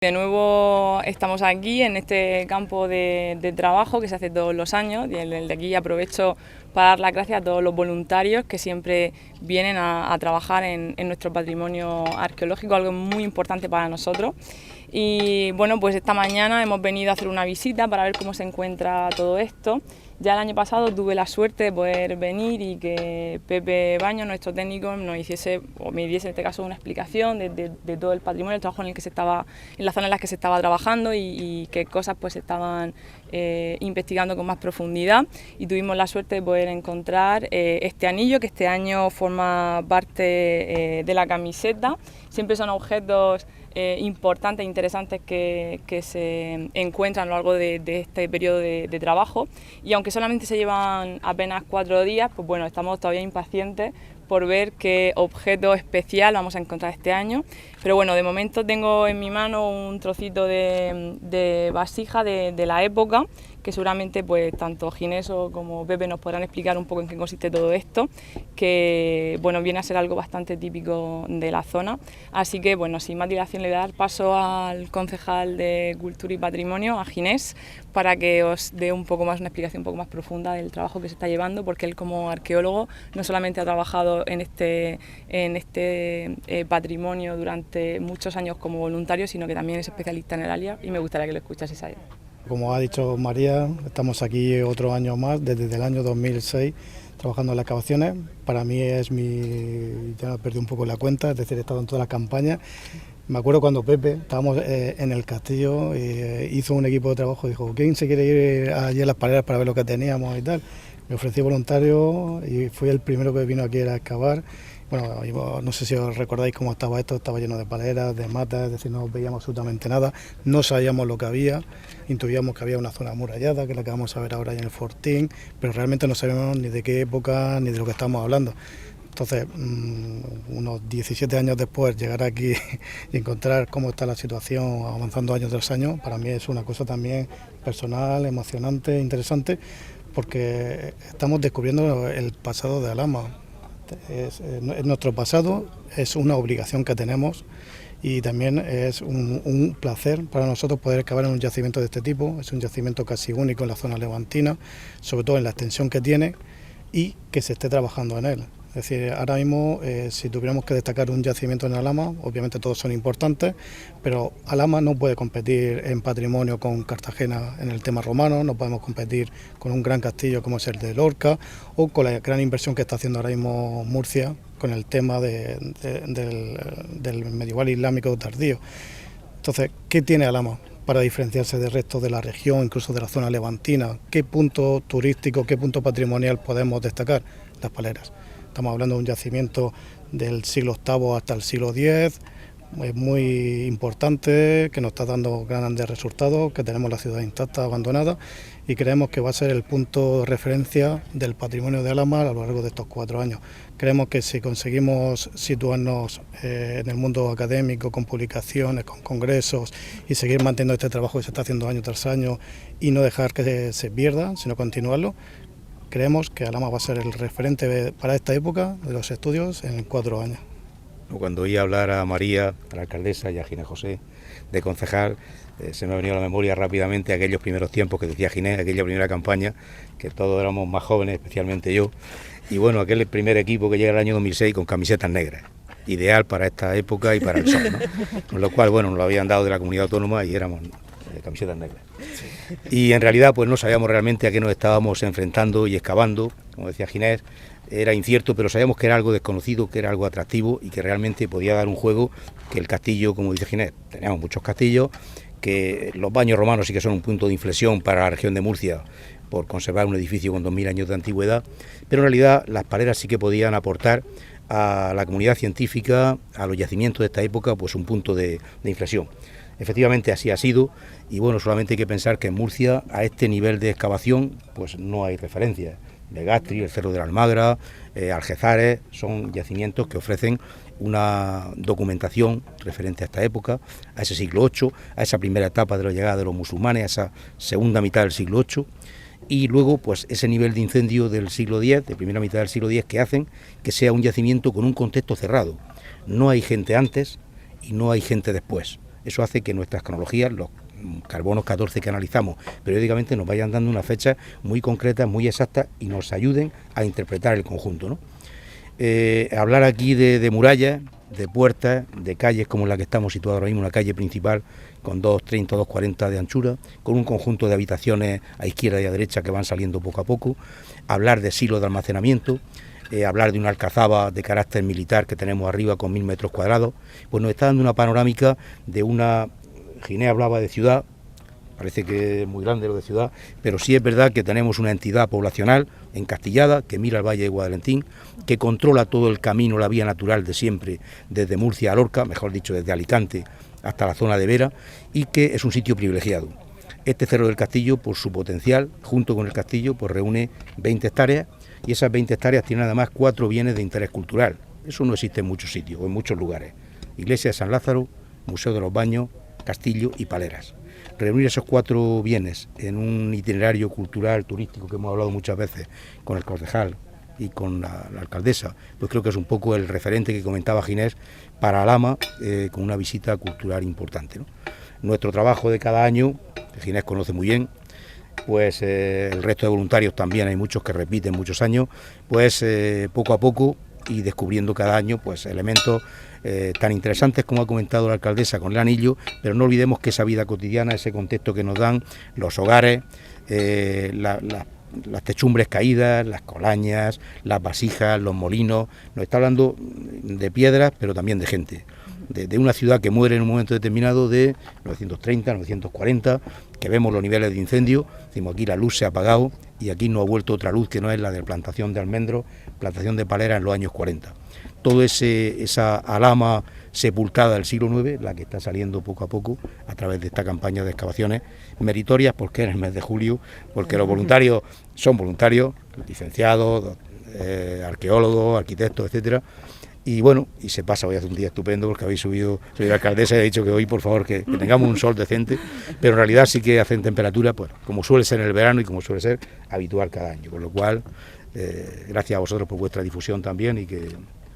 De nuevo estamos aquí en este campo de trabajo que se hace todos los años y desde aquí aprovecho para dar las gracias a todos los voluntarios que siempre vienen a trabajar en nuestro patrimonio arqueológico, algo muy importante para nosotros. Y bueno, pues esta mañana hemos venido a hacer una visita para ver cómo se encuentra todo esto. Ya el año pasado tuve la suerte de poder venir y que Pepe Baños, nuestro técnico, nos hiciese, o me diese en este caso una explicación de todo el patrimonio, el trabajo en el que se estaba, en la zona en la que se estaba trabajando y qué cosas pues se estaban investigando con más profundidad, y tuvimos la suerte de poder encontrar este anillo que este año forma parte de la camiseta. Siempre son objetos importantes e interesantes que se encuentran a lo largo de este periodo de trabajo, y aunque solamente se llevan apenas 4 días, pues bueno, estamos todavía impacientes por ver qué objeto especial vamos a encontrar este año. Pero bueno, de momento tengo en mi mano un trocito de vasija de la época, que seguramente pues tanto Ginés como Pepe nos podrán explicar un poco en qué consiste todo esto, que bueno, viene a ser algo bastante típico de la zona. Así que bueno, sin más dilación le voy a dar paso al concejal de Cultura y Patrimonio, a Ginés, para que os dé un poco más, una explicación un poco más profunda del trabajo que se está llevando, porque él como arqueólogo no solamente ha trabajado en este patrimonio durante muchos años como voluntario, sino que también es especialista en el área, y me gustaría que lo escuchaseis a él. Como ha dicho María, estamos aquí otro año más, desde el año 2006, trabajando en las excavaciones. Para mí ya perdí un poco la cuenta, es decir, he estado en todas las campañas. Me acuerdo cuando Pepe, estábamos en el castillo, hizo un equipo de trabajo, dijo, ¿quién se quiere ir allí a las paredes para ver lo que teníamos y tal? Me ofrecí voluntario y fui el primero que vino aquí a excavar. Bueno, no sé si os recordáis cómo estaba esto, estaba lleno de paleras, de matas, es decir, no veíamos absolutamente nada, no sabíamos lo que había, intuíamos que había una zona amurallada, que es la que vamos a ver ahora en el Fortín, pero realmente no sabíamos ni de qué época ni de lo que estamos hablando. Entonces, unos 17 años después, llegar aquí y encontrar cómo está la situación avanzando año tras año, para mí es una cosa también personal, emocionante, interesante, porque estamos descubriendo el pasado de Alhama. Es nuestro pasado, es una obligación que tenemos y también es un placer para nosotros poder excavar en un yacimiento de este tipo. Es un yacimiento casi único en la zona levantina, sobre todo en la extensión que tiene y que se esté trabajando en él. Es decir, ahora mismo, si tuviéramos que destacar un yacimiento en Alhama, obviamente todos son importantes, pero Alhama no puede competir en patrimonio con Cartagena en el tema romano, no podemos competir con un gran castillo como es el de Lorca, o con la gran inversión que está haciendo ahora mismo Murcia con el tema del medieval islámico tardío. Entonces, ¿qué tiene Alhama para diferenciarse del resto de la región, incluso de la zona levantina? ¿Qué punto turístico, qué punto patrimonial podemos destacar? Las paleras. Estamos hablando de un yacimiento del siglo VIII hasta el siglo X, es muy importante, que nos está dando grandes resultados, que tenemos la ciudad intacta, abandonada, y creemos que va a ser el punto de referencia del patrimonio de Alhama a lo largo de estos 4 años. Creemos que si conseguimos situarnos en el mundo académico, con publicaciones, con congresos, y seguir manteniendo este trabajo que se está haciendo año tras año y no dejar que se pierda, sino continuarlo, creemos que Alhama va a ser el referente para esta época de los estudios en 4 años. Cuando oí hablar a María, a la alcaldesa, y a Ginés José, de concejal, se me ha venido a la memoria rápidamente aquellos primeros tiempos que decía Ginés, aquella primera campaña, que todos éramos más jóvenes, especialmente yo, y bueno, aquel primer equipo que llega el año 2006 con camisetas negras, ideal para esta época y para el sol, ¿no? Con lo cual, bueno, nos lo habían dado de la comunidad autónoma y éramos camisetas negras. Y en realidad pues no sabíamos realmente a qué nos estábamos enfrentando y excavando, como decía Ginés, era incierto, pero sabíamos que era algo desconocido, que era algo atractivo y que realmente podía dar un juego, que el castillo, como dice Ginés, teníamos muchos castillos, que los baños romanos sí que son un punto de inflexión para la región de Murcia por conservar un edificio con 2000 años de antigüedad, pero en realidad las paleras sí que podían aportar a la comunidad científica, a los yacimientos de esta época, pues un punto de inflexión. Efectivamente así ha sido, y bueno, solamente hay que pensar que en Murcia a este nivel de excavación pues no hay referencia. Legazpi, el Cerro de la Almagra, Algezares, son yacimientos que ofrecen una documentación referente a esta época, a ese siglo VIII, a esa primera etapa de la llegada de los musulmanes, a esa segunda mitad del siglo VIII, y luego pues ese nivel de incendio del siglo X, de primera mitad del siglo X, que hacen que sea un yacimiento con un contexto cerrado. No hay gente antes y no hay gente después. Eso hace que nuestras cronologías, los carbonos 14 que analizamos periódicamente, nos vayan dando una fecha muy concreta, muy exacta y nos ayuden a interpretar el conjunto, ¿no? Hablar aquí de murallas, de puertas, de calles como la que estamos situados ahora mismo, una calle principal con 2,30, 2,40 de anchura, con un conjunto de habitaciones a izquierda y a derecha que van saliendo poco a poco, hablar de silos de almacenamiento, hablar de una alcazaba de carácter militar que tenemos arriba con 1000 metros cuadrados, pues nos está dando una panorámica de una... Ginés hablaba de ciudad, parece que es muy grande lo de ciudad, pero sí es verdad que tenemos una entidad poblacional encastillada que mira el Valle de Guadalentín, que controla todo el camino, la vía natural de siempre, desde Murcia a Lorca, mejor dicho, desde Alicante hasta la zona de Vera, y que es un sitio privilegiado. Este Cerro del Castillo, por su potencial, junto con el castillo, pues reúne 20 hectáreas, y esas 20 hectáreas tienen además 4 bienes de interés cultural. Eso no existe en muchos sitios o en muchos lugares. Iglesia de San Lázaro, Museo de los Baños, Castillo y Paleras. Reunir esos 4 bienes en un itinerario cultural, turístico, que hemos hablado muchas veces con el concejal y con la alcaldesa, pues creo que es un poco el referente que comentaba Ginés para Alhama, con una visita cultural importante, ¿no? Nuestro trabajo de cada año, que Ginés conoce muy bien, pues el resto de voluntarios también, hay muchos que repiten muchos años, pues poco a poco y descubriendo cada año pues elementos tan interesantes como ha comentado la alcaldesa con el anillo, pero no olvidemos que esa vida cotidiana, ese contexto que nos dan los hogares, las techumbres caídas, las colañas, las vasijas, los molinos, nos está hablando de piedras, pero también de gente, de una ciudad que muere en un momento determinado de 930, 940, que vemos los niveles de incendio, decimos aquí la luz se ha apagado y aquí no ha vuelto otra luz que no es la de plantación de almendros, plantación de palera en los años 40. Todo esa Alhama sepultada del siglo IX, la que está saliendo poco a poco a través de esta campaña de excavaciones meritorias, porque en el mes de julio, porque los voluntarios son voluntarios, licenciados, arqueólogos, arquitectos, etcétera. Y bueno, y se pasa, hoy hace un día estupendo porque habéis subido, soy la alcaldesa y ha dicho que hoy por favor que tengamos un sol decente, pero en realidad sí que hacen temperatura, pues como suele ser en el verano y como suele ser habitual cada año, con lo cual gracias a vosotros por vuestra difusión también y que,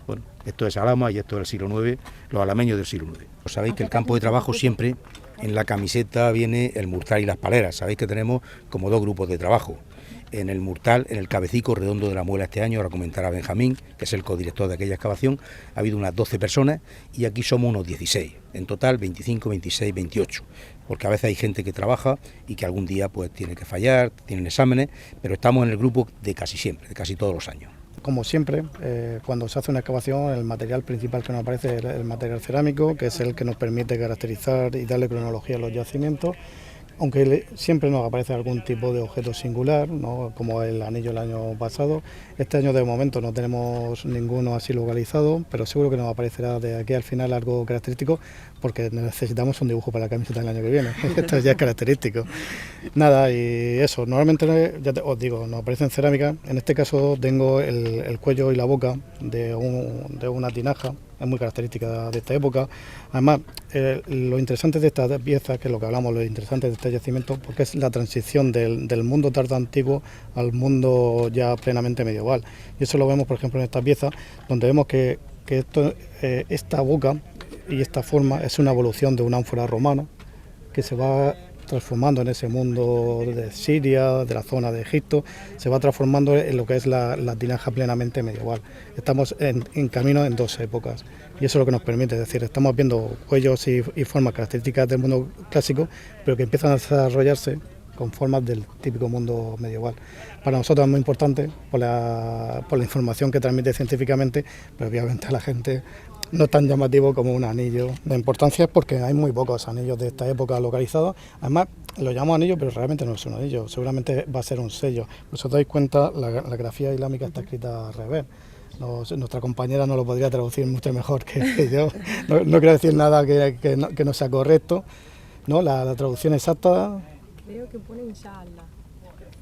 bueno, esto es Alhama y esto es el siglo IX, los alameños del siglo IX. Sabéis que el campo de trabajo siempre en la camiseta viene el Murtal y las Paleras, sabéis que tenemos como 2 grupos de trabajo. En el Murtal, en el Cabecico Redondo de la Muela este año, ahora comentará Benjamín, que es el codirector de aquella excavación, ha habido unas 12 personas y aquí somos unos 16, en total 25, 26, 28, porque a veces hay gente que trabaja y que algún día pues tiene que fallar, tienen exámenes, pero estamos en el grupo de casi siempre, de casi todos los años. Como siempre, cuando se hace una excavación, el material principal que nos aparece es el material cerámico, que es el que nos permite caracterizar y darle cronología a los yacimientos. Aunque siempre nos aparece algún tipo de objeto singular, ¿no?, como el anillo el año pasado. Este año de momento no tenemos ninguno así localizado, pero seguro que nos aparecerá de aquí al final algo característico, porque necesitamos un dibujo para la camiseta del año que viene. Esto ya es característico. Nada, y eso, normalmente, os digo, nos aparece en cerámica. En este caso tengo el cuello y la boca de una tinaja. Es muy característica de esta época. Además, lo interesante de esta pieza, que es lo que hablamos, lo interesante de este yacimiento, porque es la transición del mundo tardoantiguo al mundo ya plenamente medieval. Y eso lo vemos, por ejemplo, en esta pieza, donde vemos que esta boca y esta forma es una evolución de una ánfora romana que se va transformando en ese mundo de Siria, de la zona de Egipto, se va transformando en lo que es la tinaja plenamente medieval. Estamos en camino en 2 épocas y eso es lo que nos permite, es decir, estamos viendo cuellos y formas características del mundo clásico, pero que empiezan a desarrollarse con formas del típico mundo medieval. Para nosotros es muy importante por la información que transmite científicamente, pero obviamente a la gente no tan llamativo como un anillo. La importancia es porque hay muy pocos anillos de esta época localizados. Además, lo llamamos anillo, pero realmente no es un anillo, seguramente va a ser un sello. Por eso os dais cuenta, la grafía islámica está escrita al revés. Nuestra compañera no lo podría traducir mucho mejor que yo. No quiero decir nada que no sea correcto, ¿no? La traducción exacta... Creo que pone inshallah.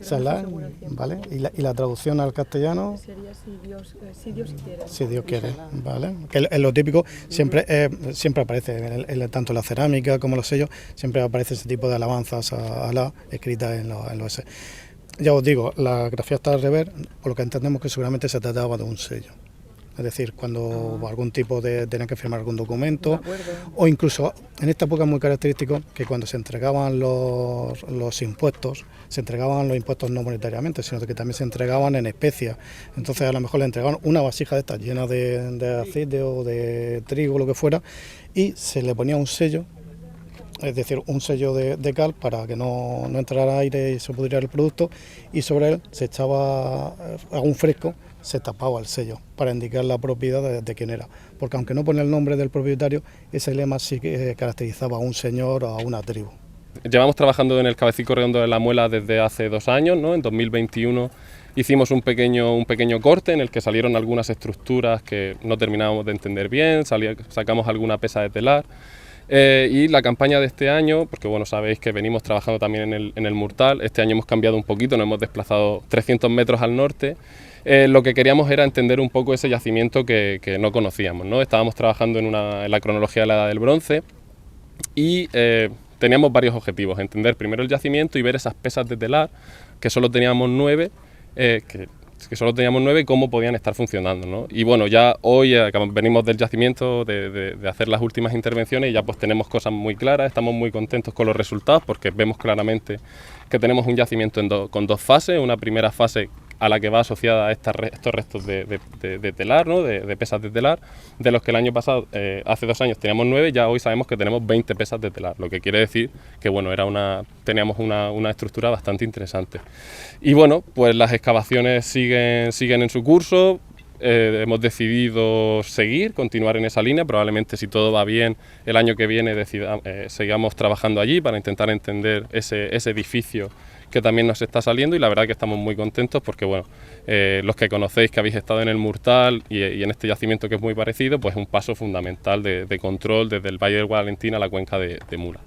Salah, ¿vale? ¿Y la traducción al castellano? Sería si Dios quiere. Si Dios quiere, ¿vale? Que es lo típico, siempre aparece, tanto en la cerámica como en los sellos, siempre aparece ese tipo de alabanzas a Alá escritas en los S. Ya os digo, la grafía está al revés, por lo que entendemos que seguramente se trataba de un sello. es decir, cuando algún tipo de tenían que firmar algún documento, De acuerdo. o incluso en esta época es muy característico que cuando se entregaban los impuestos, se entregaban los impuestos no monetariamente, sino que también se entregaban en especias. Entonces a lo mejor le entregaban una vasija de estas llena de aceite o de trigo, lo que fuera, y se le ponía un sello, es decir, un sello de cal para que no entrara aire y se pudriera el producto, y sobre él se echaba algún fresco, se tapaba el sello para indicar la propiedad de quién era, porque aunque no pone el nombre del propietario, ese lema sí que caracterizaba a un señor o a una tribu. Llevamos trabajando en el Cabecico Redondo de la Muela desde hace 2 años, ¿no? En 2021 hicimos un pequeño corte en el que salieron algunas estructuras que no terminábamos de entender bien, sacamos alguna pesa de telar. Y la campaña de este año, porque bueno, sabéis que venimos trabajando también en el Murtal, este año hemos cambiado un poquito, nos hemos desplazado 300 metros al norte. Lo que queríamos era entender un poco ese yacimiento que no conocíamos, ¿no? Estábamos trabajando en la cronología de la Edad del Bronce y teníamos varios objetivos: entender primero el yacimiento y ver esas pesas de telar, que solo teníamos 9, que solo teníamos 9, cómo podían estar funcionando, ¿no? Y bueno, ya hoy venimos del yacimiento de hacer las últimas intervenciones y ya pues tenemos cosas muy claras, estamos muy contentos con los resultados porque vemos claramente que tenemos un yacimiento con 2 fases, una primera fase a la que va asociada a estos restos de telar, ¿no? de pesas de telar, de los que el año pasado, hace 2 años teníamos 9, ya hoy sabemos que tenemos 20 pesas de telar, lo que quiere decir que bueno, teníamos una estructura bastante interesante. Y bueno, pues las excavaciones siguen en su curso. Hemos decidido continuar en esa línea. Probablemente, si todo va bien, el año que viene sigamos trabajando allí para intentar entender ese edificio que también nos está saliendo, y la verdad que estamos muy contentos porque bueno, los que conocéis, que habéis estado en el Murtal y en este yacimiento que es muy parecido, pues es un paso fundamental de control desde el Valle del Guadalentín a la cuenca de Mula.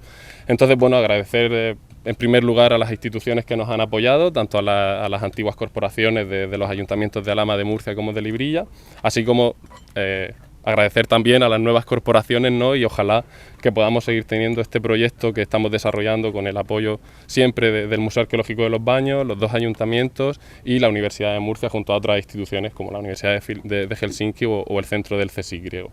Entonces bueno, agradecer en primer lugar a las instituciones que nos han apoyado, tanto a las antiguas corporaciones de los ayuntamientos de Alhama, de Murcia como de Librilla, así como agradecer también a las nuevas corporaciones, ¿no? Y ojalá que podamos seguir teniendo este proyecto que estamos desarrollando con el apoyo siempre del Museo Arqueológico de los Baños, los 2 ayuntamientos y la Universidad de Murcia, junto a otras instituciones como la Universidad de Helsinki o el Centro del CSIC griego.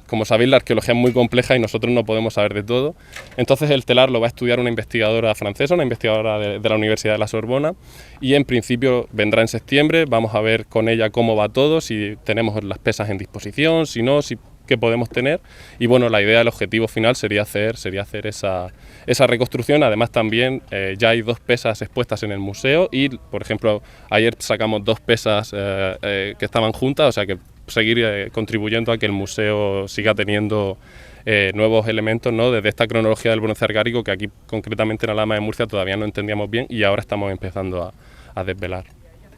Como sabéis, la arqueología es muy compleja y nosotros no podemos saber de todo. Entonces el telar lo va a estudiar una investigadora francesa, una investigadora de la Universidad de la Sorbona, y en principio vendrá en septiembre. Vamos a ver con ella cómo va todo, si tenemos las pesas en disposición, si no, qué podemos tener. Y bueno, la idea, el objetivo final sería hacer esa reconstrucción. Además también ya hay 2 pesas expuestas en el museo y, por ejemplo, ayer sacamos 2 pesas que estaban juntas, o sea que seguir contribuyendo a que el museo siga teniendo nuevos elementos, ¿no? Desde esta cronología del bronce argárico que aquí concretamente en Alhama de Murcia todavía no entendíamos bien y ahora estamos empezando a desvelar.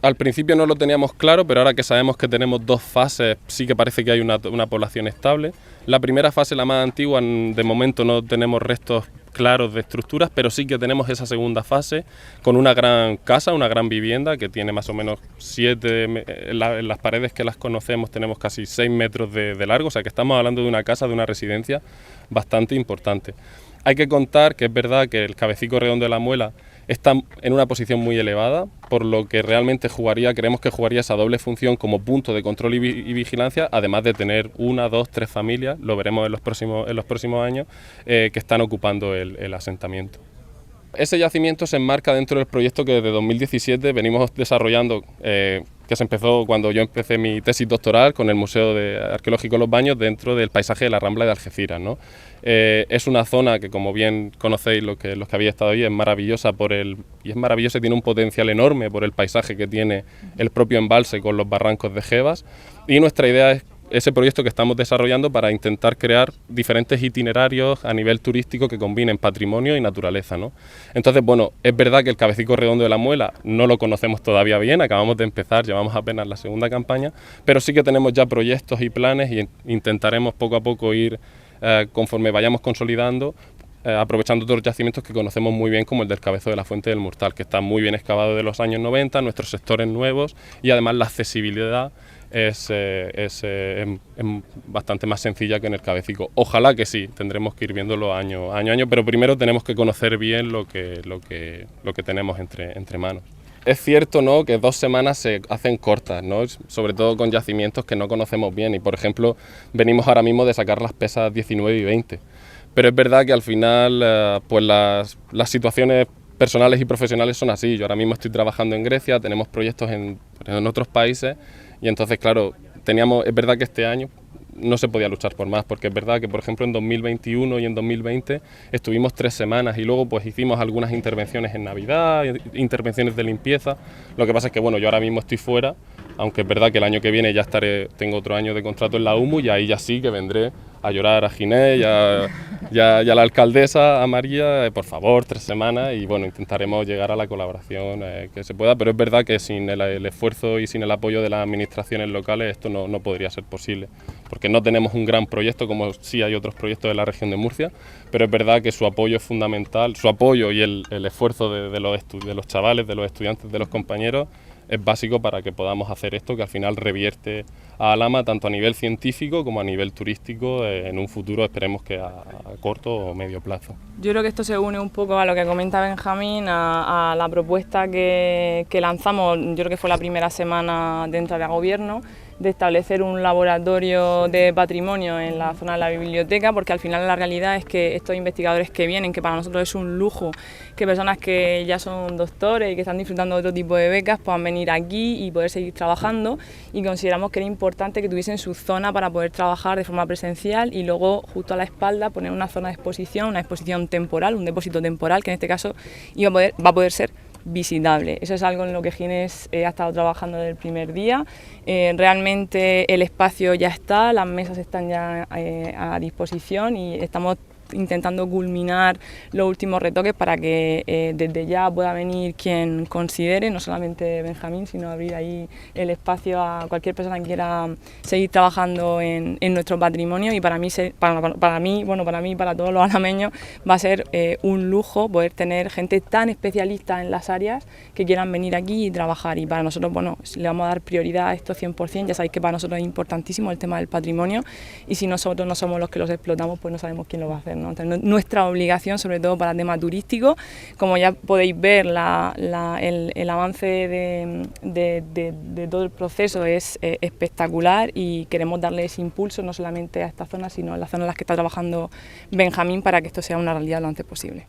Al principio no lo teníamos claro, pero ahora que sabemos que tenemos 2 fases, sí que parece que hay una población estable. La primera fase, la más antigua, de momento no tenemos restos claros de estructuras, pero sí que tenemos esa segunda fase con una gran casa, una gran vivienda que tiene más o menos 7, en las paredes que las conocemos tenemos casi 6 metros de largo, o sea que estamos hablando de una casa, de una residencia bastante importante. Hay que contar que es verdad que el Cabecico Redondo de la Muela está en una posición muy elevada, por lo que realmente creemos que jugaría esa doble función como punto de control y vigilancia, además de tener 1, 2, 3 familias, lo veremos en los próximos años, que están ocupando el asentamiento. Ese yacimiento se enmarca dentro del proyecto que desde 2017 venimos desarrollando, que se empezó cuando yo empecé mi tesis doctoral con el Museo Arqueológico de los Baños dentro del paisaje de la Rambla de Algeciras, ¿no? Es una zona que, como bien conocéis los que habéis estado ahí, es maravillosa y tiene un potencial enorme por el paisaje que tiene el propio embalse con los barrancos de Jebas, y nuestra idea es ese proyecto que estamos desarrollando para intentar crear diferentes itinerarios a nivel turístico que combinen patrimonio y naturaleza, ¿no? Entonces, bueno, es verdad que el Cabecico Redondo de la Muela no lo conocemos todavía bien, acabamos de empezar, llevamos apenas la segunda campaña, pero sí que tenemos ya proyectos y planes y intentaremos poco a poco ir, conforme vayamos consolidando, aprovechando otros yacimientos que conocemos muy bien, como el del Cabezo de la Fuente del Murtal, que está muy bien excavado de los años 90, nuestros sectores nuevos, y además la accesibilidad es bastante más sencilla que en el Cabecico. Ojalá que sí, tendremos que ir viéndolo año a año, pero primero tenemos que conocer bien lo que tenemos entre manos. Es cierto, ¿no?, que 2 semanas se hacen cortas, ¿no?, sobre todo con yacimientos que no conocemos bien y, por ejemplo, venimos ahora mismo de sacar las pesas 19 y 20. Pero es verdad que al final pues las situaciones personales y profesionales son así. Yo ahora mismo estoy trabajando en Grecia, tenemos proyectos en otros países y entonces, claro, es verdad que este año no se podía luchar por más, porque es verdad que, por ejemplo, en 2021 y en 2020 estuvimos 3 semanas y luego pues hicimos algunas intervenciones en Navidad, intervenciones de limpieza. Lo que pasa es que, bueno, yo ahora mismo estoy fuera, aunque es verdad que el año que viene ya tengo otro año de contrato en la UMU y ahí ya sí que vendré a llorar a Ginés y a la alcaldesa, a María, por favor, 3 semanas y bueno, intentaremos llegar a la colaboración que se pueda, pero es verdad que sin el esfuerzo y sin el apoyo de las administraciones locales esto no podría ser posible, porque no tenemos un gran proyecto como sí hay otros proyectos de la región de Murcia, pero es verdad que su apoyo es fundamental, su apoyo y el esfuerzo de los chavales, de los estudiantes, de los compañeros, es básico para que podamos hacer esto que al final revierte a Alhama tanto a nivel científico como a nivel turístico en un futuro, esperemos que a corto o medio plazo. Yo creo que esto se une un poco a lo que comenta Benjamín, a la propuesta que lanzamos, yo creo que fue la primera semana de entrada a gobierno, de establecer un laboratorio de patrimonio en la zona de la biblioteca, porque al final la realidad es que estos investigadores que vienen, que para nosotros es un lujo, que personas que ya son doctores y que están disfrutando de otro tipo de becas puedan venir aquí y poder seguir trabajando, y consideramos que era importante que tuviesen su zona para poder trabajar de forma presencial y luego justo a la espalda poner una zona de exposición, una exposición temporal, un depósito temporal que en este caso va a poder ser visitable. Eso es algo en lo que Ginés ha estado trabajando desde el primer día. Realmente el espacio ya está, las mesas están ya a disposición y estamos intentando culminar los últimos retoques para que desde ya pueda venir quien considere, no solamente Benjamín, sino abrir ahí el espacio a cualquier persona que quiera seguir trabajando en nuestro patrimonio, y para mí y para todos los alameños va a ser un lujo poder tener gente tan especialista en las áreas que quieran venir aquí y trabajar, y para nosotros, bueno, le vamos a dar prioridad a esto 100%, ya sabéis que para nosotros es importantísimo el tema del patrimonio y si nosotros no somos los que los explotamos, pues no sabemos quién lo va a hacer, ¿no? Entonces, nuestra obligación, sobre todo para el tema turístico, como ya podéis ver, el avance de todo el proceso es espectacular y queremos darle ese impulso no solamente a esta zona, sino a las zonas en las que está trabajando Benjamín para que esto sea una realidad lo antes posible.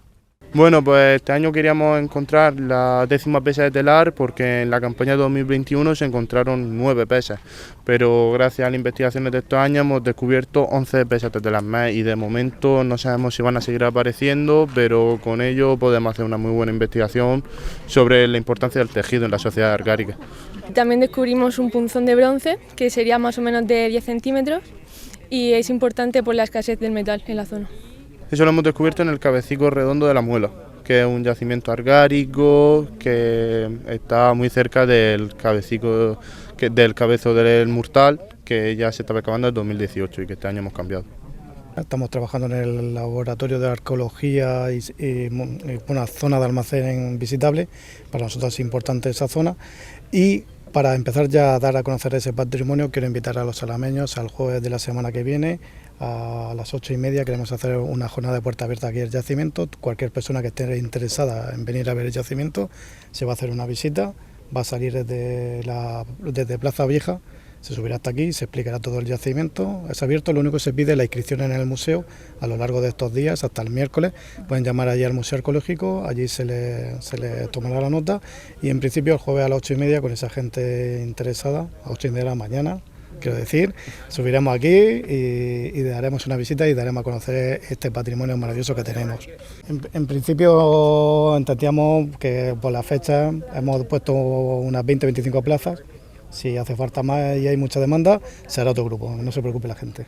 Bueno, pues este año queríamos encontrar la 10ª pesa de telar porque en la campaña de 2021 se encontraron 9 pesas, pero gracias a las investigaciones de estos años hemos descubierto 11 pesas de telar más y de momento no sabemos si van a seguir apareciendo, pero con ello podemos hacer una muy buena investigación sobre la importancia del tejido en la sociedad argárica. También descubrimos un punzón de bronce que sería más o menos de 10 centímetros y es importante por la escasez del metal en la zona. Eso lo hemos descubierto en el cabecico redondo de la Muela, que es un yacimiento argárico que está muy cerca del cabecico, del cabezo del Murtal, que ya se estaba acabando en 2018 y que este año hemos cambiado. Estamos trabajando en el laboratorio de arqueología y una zona de almacén visitable, para nosotros es importante esa zona, y para empezar ya a dar a conocer ese patrimonio quiero invitar a los alameños al jueves de la semana que viene a las 8:30. Queremos hacer una jornada de puerta abierta aquí al yacimiento. Cualquier persona que esté interesada en venir a ver el yacimiento se va a hacer una visita, va a salir desde Plaza Vieja, se subirá hasta aquí, se explicará todo el yacimiento. Es abierto, lo único que se pide es la inscripción en el museo a lo largo de estos días hasta el miércoles. Pueden llamar allí al Museo Arqueológico, allí se le tomará la nota y en principio el jueves a las 8:30 con esa gente interesada, a 8:30 de la mañana, quiero decir, subiremos aquí y daremos una visita y daremos a conocer este patrimonio maravilloso que tenemos. En principio entendíamos que por la fecha hemos puesto unas 20-25 plazas. Si hace falta más y hay mucha demanda, será otro grupo, no se preocupe la gente.